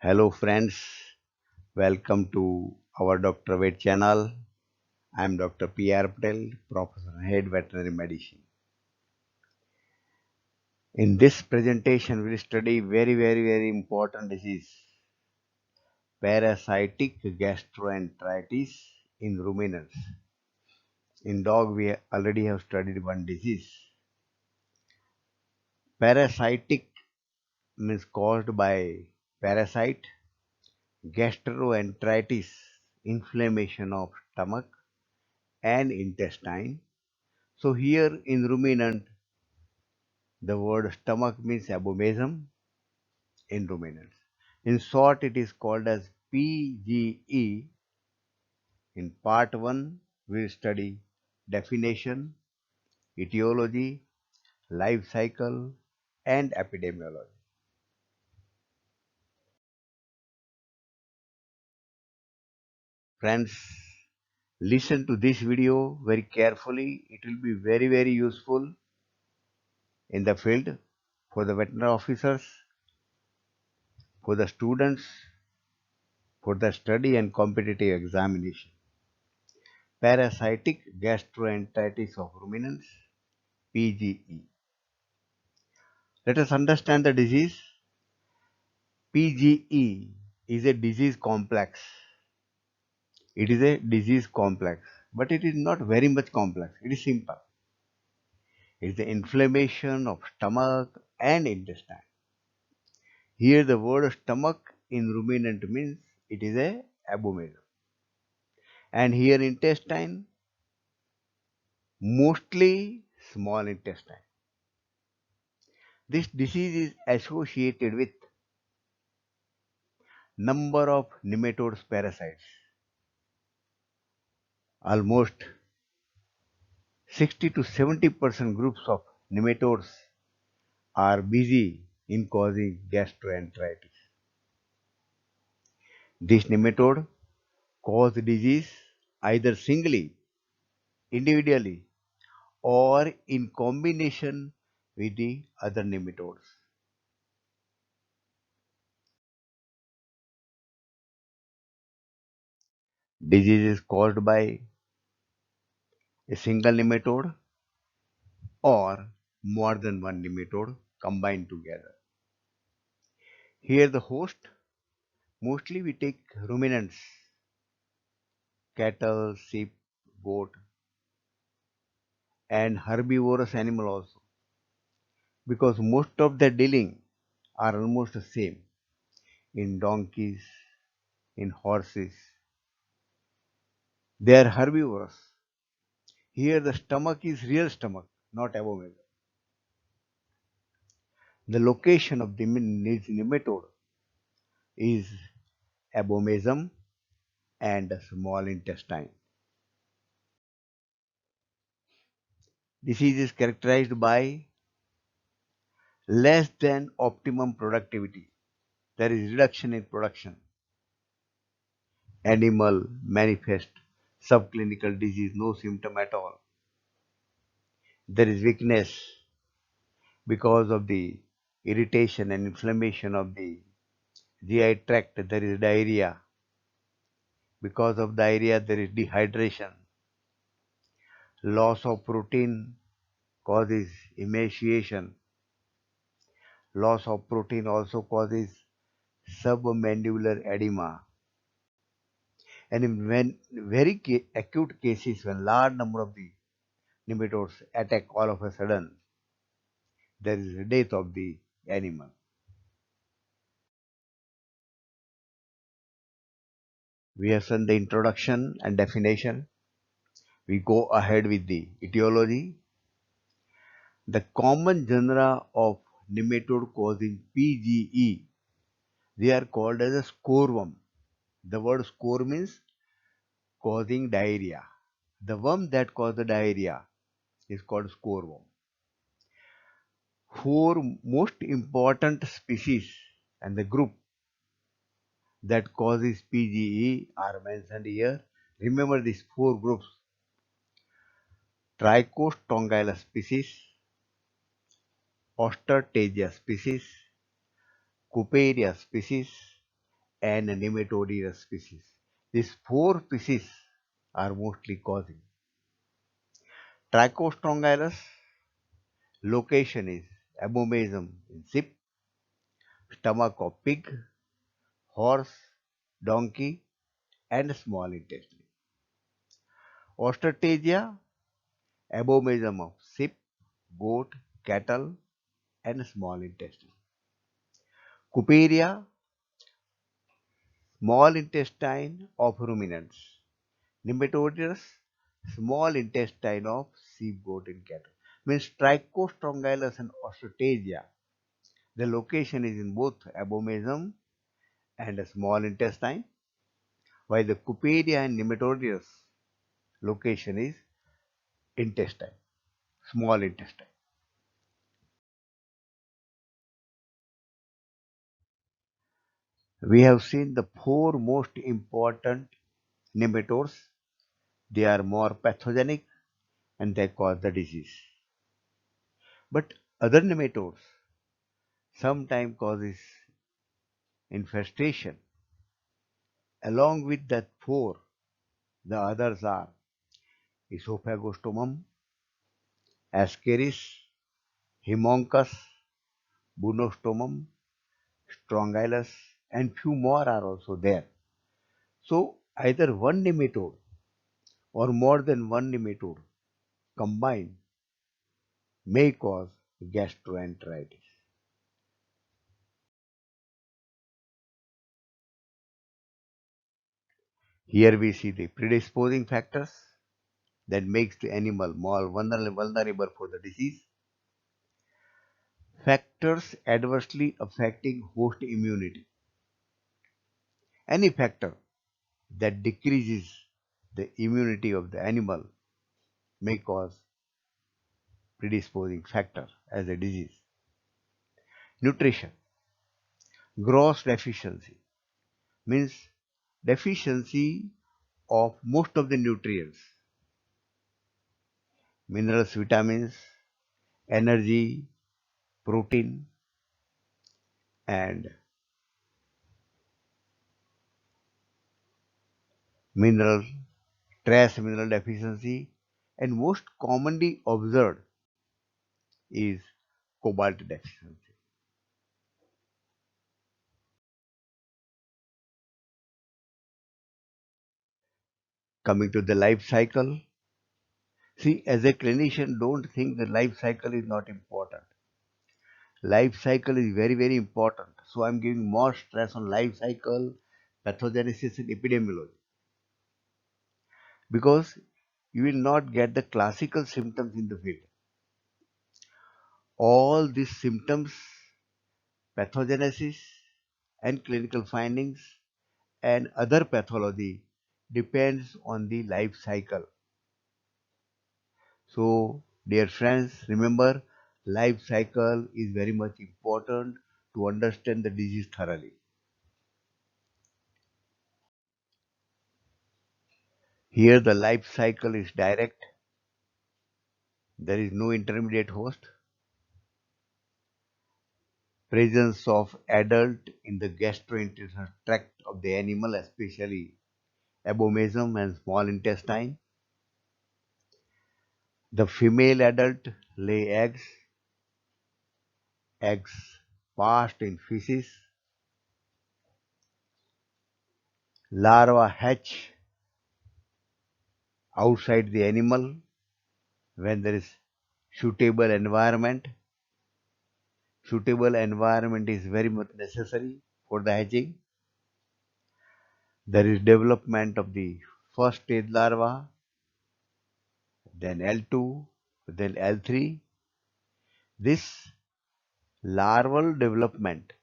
Hello friends, welcome to our Dr. Vet channel. I am Dr. P.R. Patel, Professor Head Veterinary Medicine. In this presentation, we will study very important disease, parasitic gastroenteritis in ruminants. In dog, we already have studied one disease. Parasitic means caused by parasite, gastroenteritis, inflammation of stomach and intestine. So here in ruminant, the word stomach means abomasum in ruminants. In short, it is called as PGE. In part 1, we will study definition, etiology, life cycle, and epidemiology. Friends, listen to this video very carefully. It will be very useful in the field for the veterinary officers, for the students, for the study and competitive examination. Parasitic gastroenteritis of ruminants, PGE. Let us understand the disease. PGE is a disease complex. It is a disease complex, but it is not very much complex. It is simple. It is the inflammation of stomach and intestine. Here the word stomach in ruminant means it is a abomasum. And here intestine, mostly small intestine. This disease is associated with number of nematodes parasites. Almost 60 to 70% groups of nematodes are busy in causing gastroenteritis. This nematode cause disease either singly, individually, or in combination with the other nematodes. Disease is caused by a single nematode or more than one nematode combined together. Here the host, mostly we take ruminants, cattle, sheep, goat, and herbivorous animal also, because most of the dealing are almost the same in donkeys, in horses. They are herbivorous. Here the stomach is real stomach, not abomasum. The location of the nematode is abomasum and small intestine. Disease is characterized by less than optimum productivity. There is reduction in production. Animal manifest subclinical disease, no symptom at all. There is weakness because of the irritation and inflammation of the GI tract. There is diarrhea. Because of diarrhea, there is dehydration. Loss of protein causes emaciation. Loss of protein also causes submandibular edema. And in when very acute cases, when large number of the nematodes attack all of a sudden, there is a death of the animal. We have seen the introduction and definition. We go ahead with the etiology. The common genera of nematode causing PGE, they are called as a scoreworm. The word score means causing diarrhea. The worm that causes the diarrhea is called scoreworm. Four most important species and the group that causes PGE are mentioned here. Remember these four groups: Trichostongylus species, Ostertagia species, Couperia species, and nematodious species. These four species are mostly causing. Trichostrongylus location is abomasum in sheep, stomach of pig, horse, donkey, and small intestine. Ostrategia abomasum of sheep, goat, cattle, and small intestine. Cuperia small intestine of ruminants. Nematodus small intestine of sheep, goat, and cattle. Means Trichostrongylus and Ostrategia. The location is in both abomasum and a small intestine, while the Cuperia and Nematodus location is intestine, small intestine. We have seen the four most important nematodes. They are more pathogenic and they cause the disease. But other nematodes sometimes causes infestation. Along with that four, the others are Esophagostomum, Ascaris, Haemonchus, Bunostomum, Strongylus, and few more are also there. So either one nematode or more than one nematode combined may cause gastroenteritis. Here we see the predisposing factors that makes the animal more vulnerable for the disease. Factors adversely affecting host immunity. Any factor that decreases the immunity of the animal may cause predisposing factor as a disease. Nutrition. Gross deficiency means deficiency of most of the nutrients, minerals, vitamins, energy, protein, and mineral, trace mineral deficiency, and most commonly observed is cobalt deficiency. Coming to the life cycle, see, as a clinician, don't think the life cycle is not important. Life cycle is very, very important. So I'm giving more stress on life cycle, pathogenesis, and epidemiology because you will not get the classical symptoms in the field. All these symptoms, pathogenesis, and clinical findings, and other pathology depends on the life cycle. So, dear friends, remember life cycle is very much important to understand the disease thoroughly. Here, the life cycle is direct, there is no intermediate host, presence of adult in the gastrointestinal tract of the animal, especially abomasum and small intestine. The female adult lay eggs, eggs passed in feces, larvae hatch outside the animal when there is suitable environment. Suitable environment is very much necessary for the hatching. There is development of the first stage larva, then L2, then L3. This larval development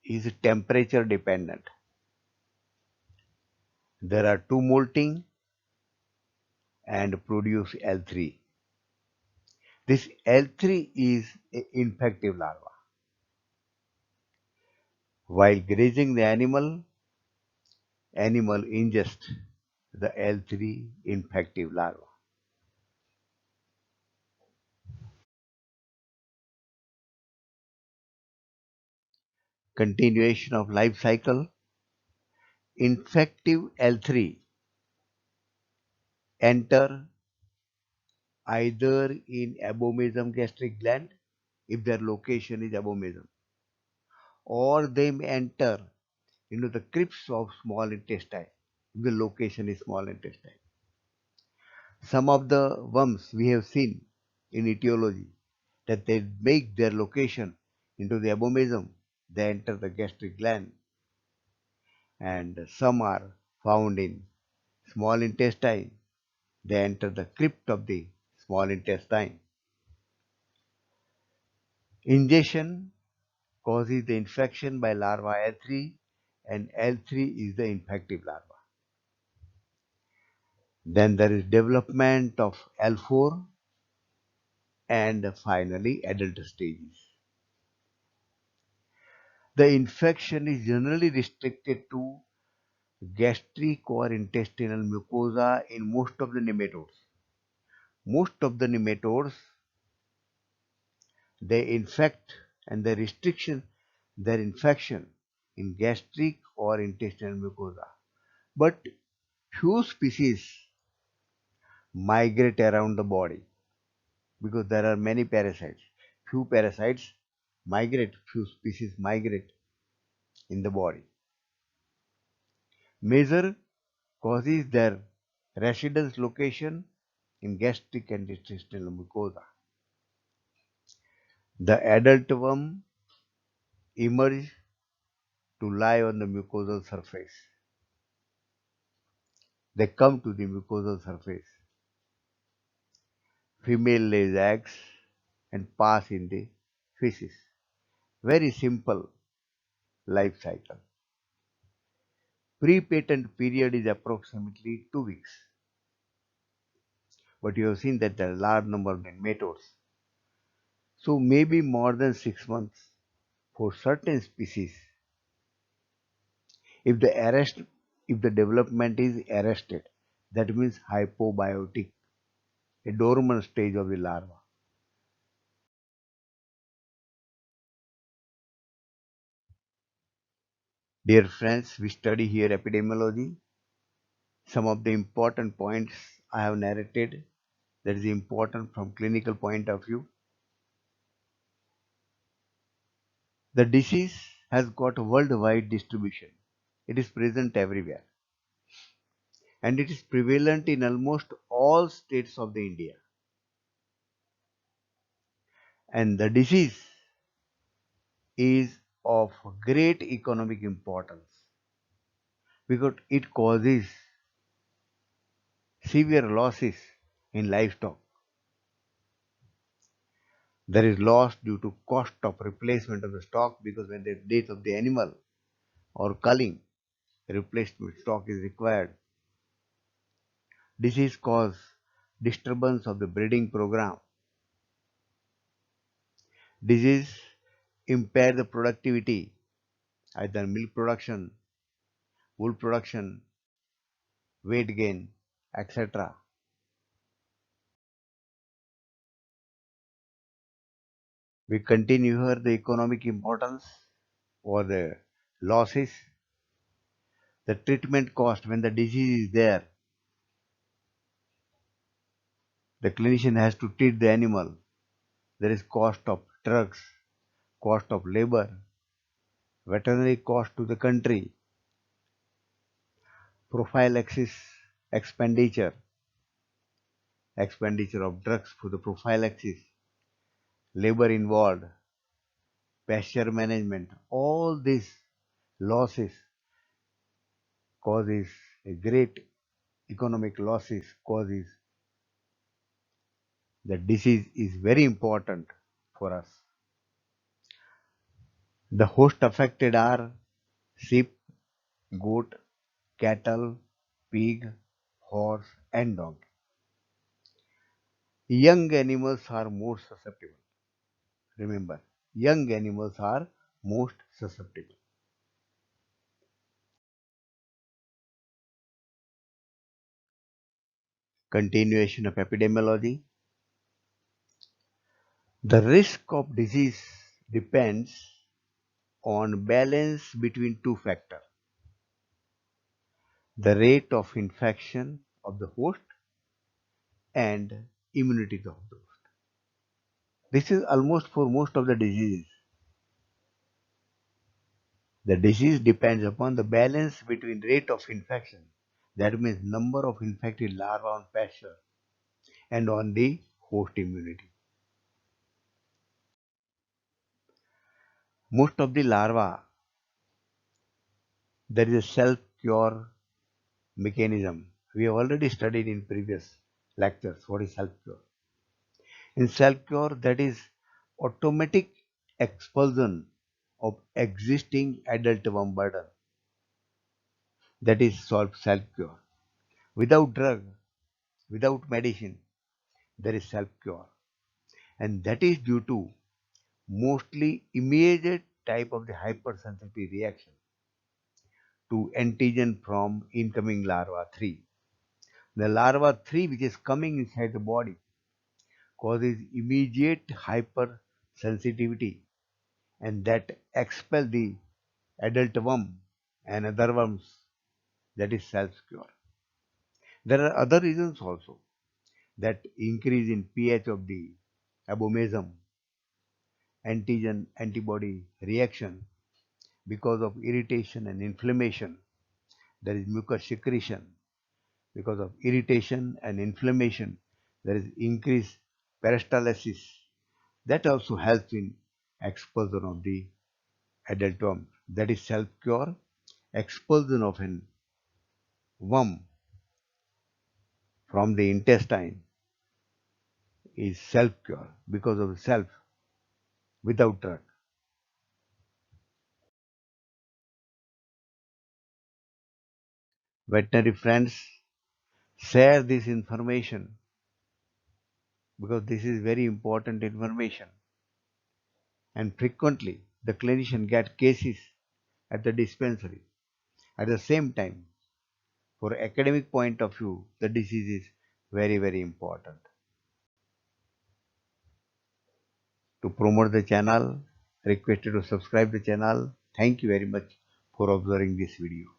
is temperature dependent. There are two molting and produce L3. This L3 is an infective larva. While grazing the animal, animal ingests the L3 infective larva. Continuation of life cycle. infective L3 enter either in abomasum gastric gland if their location is abomasum, or they may enter into the crypts of small intestine if the location is small intestine. Some of the worms we have seen in etiology that they make their location into the abomasum, they enter the gastric gland, and some are found in small intestine, they enter the crypt of the small intestine. Ingestion causes the infection by larva L3, and L3 is the infective larva. Then there is development of L4 and finally adult stages. The infection is generally restricted to gastric or intestinal mucosa in most of the nematodes. Most of the nematodes they infect and the restriction their infection in gastric or intestinal mucosa. But few species migrate around the body because there are many parasites. Few parasites migrate, few species migrate in the body. Major causes their residence location in gastric and intestinal mucosa. The adult worm emerge to lie on the mucosal surface. They come to the mucosal surface. Female lays eggs and pass in the feces. Very simple life cycle. Pre-patent period is approximately 2 weeks. But you have seen that there are a large number of nematodes. So maybe more than 6 months for certain species. If the arrest, if the development is arrested, that means hypobiotic, a dormant stage of the larva. Dear friends, we study here epidemiology. Some of the important points I have narrated that is important from clinical point of view. The disease has got a worldwide distribution. It is present everywhere and it is prevalent in almost all states of the India. And the disease is of great economic importance because it causes severe losses in livestock. There is loss due to cost of replacement of the stock because when the death of the animal or culling, replacement stock is required. Disease cause disturbance of the breeding program. Disease impair the productivity, either milk production, wool production, weight gain, etc. We continue here the economic importance or the losses, the treatment cost when the disease is there. The clinician has to treat the animal. There is cost of drugs, cost of labor, veterinary cost to the country, prophylaxis expenditure, expenditure of drugs for the prophylaxis, labor involved, pasture management, all these losses causes a great economic losses causes the disease is very important for us. The host affected are sheep, goat, cattle, pig, horse and dog. Young animals are more susceptible. Remember, young animals are most susceptible. Continuation of epidemiology. The risk of disease depends on balance between two factors. the rate of infection of the host and immunity of the host. This is almost for most of the diseases. The disease depends upon the balance between rate of infection, that means number of infected larvae on pasture, and on the host immunity. Most of the larvae, there is a self-cure mechanism. We have already studied in previous lectures what is self-cure. In self-cure, that is automatic expulsion of existing adult worm burden. That is self-cure. Without drug, without medicine, there is self-cure. And that is due to mostly immediate type of the hypersensitivity reaction to antigen from incoming larva 3. The larva 3 which is coming inside the body causes immediate hypersensitivity and that expel the adult worm and other worms, that is self-cure. There are other reasons also, that increase in pH of the abomasum, antigen antibody reaction because of irritation and inflammation. There is mucus secretion. Because of irritation and inflammation, there is increased peristalsis. That also helps in expulsion of the adult worm. That is self-cure. Expulsion of an worm from the intestine is self-cure because of self without drug. Veterinary friends, share this information because this is very important information. And frequently, the clinician get cases at the dispensary. At the same time, for academic point of view, the disease is very, very important. To promote the channel, requested to subscribe the channel. Thank you very much for observing this video.